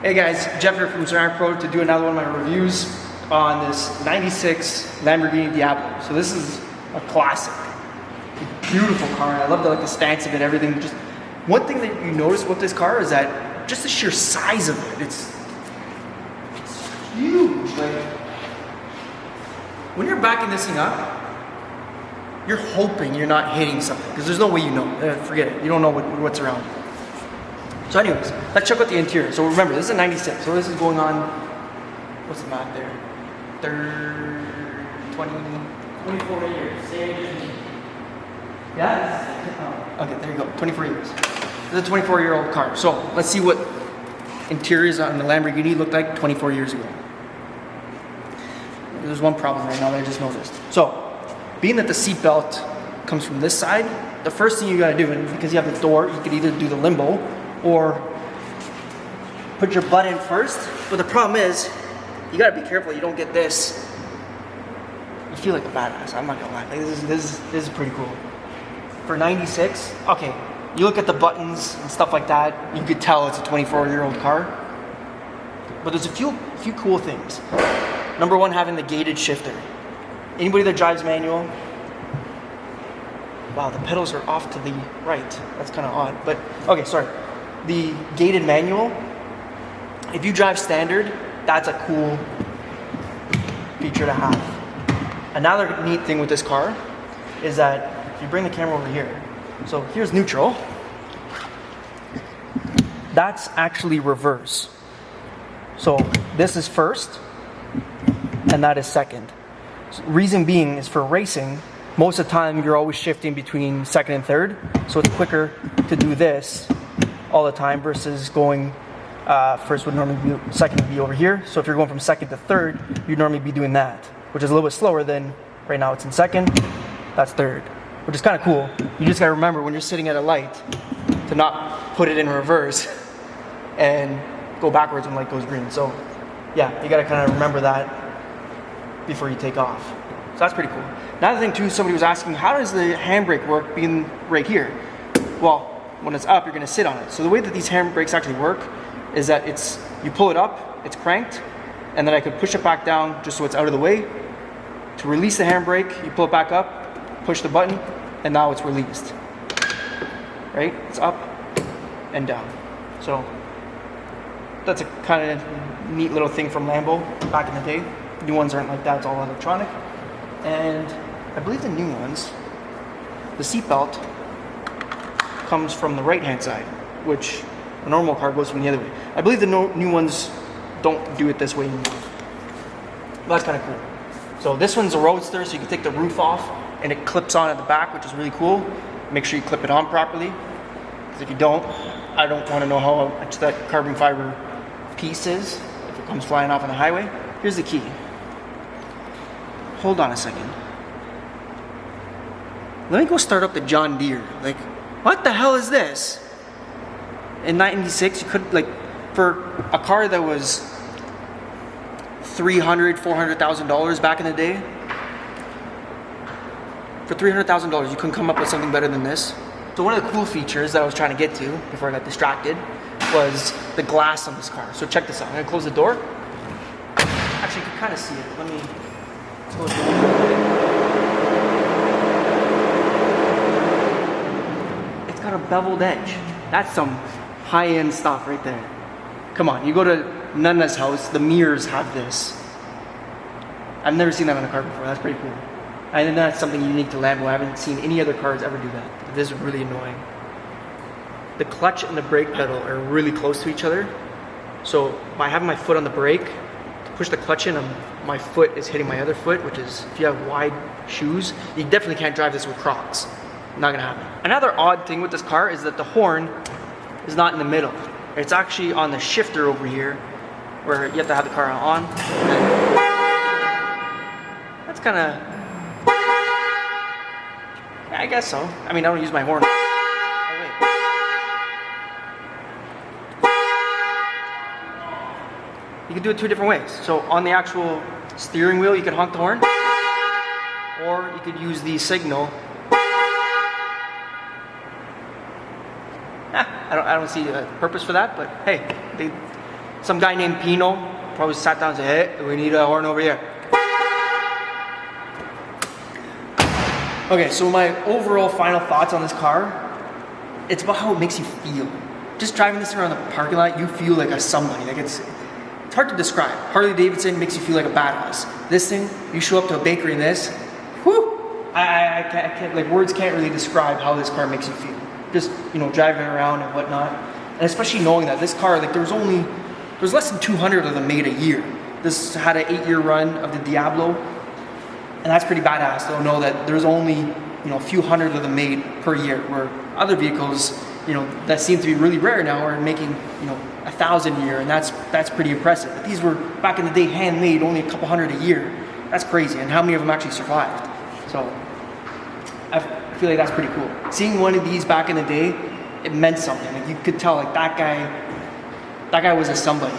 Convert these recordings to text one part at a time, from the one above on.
Hey guys, Jeff here from Ceramic Pro to do another one of my reviews on this 96 Lamborghini Diablo. So this is a classic. Beautiful car. I love the stance of it, everything. Just one thing that you notice about this car is that just the sheer size of it. It's huge. Like when you're backing this thing up, you're hoping you're not hitting something because there's no way you know. Forget it. You don't know what's around you. So anyways, let's check out the interior. So remember, this is a 96. So this is going on, what's the math there? 24 years. Yeah? Okay, there you go, 24 years. This is a 24-year-old car. So let's see what interiors on the Lamborghini looked like 24 years ago. There's one problem right now that I just noticed. So, being that the seatbelt comes from this side, the first thing you gotta do, and because you have the door, you could either do the limbo or put your butt in first. But the problem is, you gotta be careful you don't get this. You feel like a badass, I'm not gonna lie. Like, this is pretty cool. For 96, okay, you look at the buttons and stuff like that, you could tell it's a 24-year-old car. But there's a few cool things. Number one, having the gated shifter. Anybody that drives manual, wow, the pedals are off to the right. That's kind of odd, but okay, sorry. The gated manual, if you drive standard, that's a cool feature to have. Another neat thing with this car is that if you bring the camera over here, so here's neutral, that's actually reverse. So this is first, and that is second. So reason being is for racing, most of the time you're always shifting between second and third, so it's quicker to do this all the time versus going first would normally be, second would be over here. So if you're going from second to third, you'd normally be doing that, which is a little bit slower than right now it's in second, that's third, which is kind of cool. You just gotta remember when you're sitting at a light to not put it in reverse and go backwards when light goes green. So yeah, you gotta kind of remember that before you take off. So that's pretty cool. Another thing too, somebody was asking, how does the handbrake work being right here? Well, when it's up, you're gonna sit on it. So the way that these handbrakes actually work is that you pull it up, it's cranked, and then I could push it back down just so it's out of the way. To release the handbrake, you pull it back up, push the button, and now it's released. Right? It's up and down. So that's a kind of neat little thing from Lambo back in the day. New ones aren't like that, it's all electronic. And I believe the new ones, the seatbelt comes from the right-hand side, which a normal car goes from the other way. I believe the new ones don't do it this way anymore. But that's kind of cool. So this one's a Roadster, so you can take the roof off and it clips on at the back, which is really cool. Make sure you clip it on properly, because if you don't, I don't want to know how much that carbon fiber piece is if it comes flying off on the highway. Here's the key. Hold on a second. Let me go start up the John Deere. Like, what the hell is this? In 96, you could, like, for a car that was $300,000, $400,000 back in the day, for $300,000, you couldn't come up with something better than this. So one of the cool features that I was trying to get to before I got distracted was the glass on this car. So check this out. I'm gonna close the door. Actually, you can kind of see it. Let me close the door. It's got a beveled edge. That's some high-end stuff right there. Come on, you go to Nana's house, the mirrors have this. I've never seen that on a car before. That's pretty cool. And that's something unique to Lambo. I haven't seen any other cars ever do that. This is really annoying. The clutch and the brake pedal are really close to each other. So by having my foot on the brake, to push the clutch in, my foot is hitting my other foot, which is, if you have wide shoes, you definitely can't drive this with Crocs. Not gonna happen. Another odd thing with this car is that the horn is not in the middle. It's actually on the shifter over here, where you have to have the car on. That's kind of, yeah, I guess so. I mean, I don't use my horn. Oh, wait. You can do it two different ways. So on the actual steering wheel, you can honk the horn, or you could use the signal. I don't see a purpose for that, but hey, Some guy named Pino probably sat down and said, hey, we need a horn over here. Okay, so my overall final thoughts on this car, it's about how it makes you feel. Just driving this around the parking lot, you feel like a somebody. Like it's hard to describe. Harley Davidson makes you feel like a badass. This thing, you show up to a bakery in this, whoo! I can't, like words can't really describe how this car makes you feel. Just, you know, driving around and whatnot. And especially knowing that this car, like there's less than 200 of them made a year. This had an 8-year run of the Diablo. And that's pretty badass. They'll know that there's only, you know, a few hundred of them made per year, where other vehicles, you know, that seem to be really rare now are making, you know, 1,000 a year, and that's pretty impressive. But these were, back in the day, handmade, only a couple hundred a year. That's crazy, and how many of them actually survived? So, I feel like that's pretty cool. Seeing one of these back in the day, it meant something. Like you could tell, like that guy was a somebody.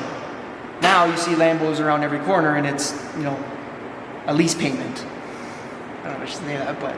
Now you see Lambos around every corner, and it's, you know, a lease payment. I don't know if I should say that, but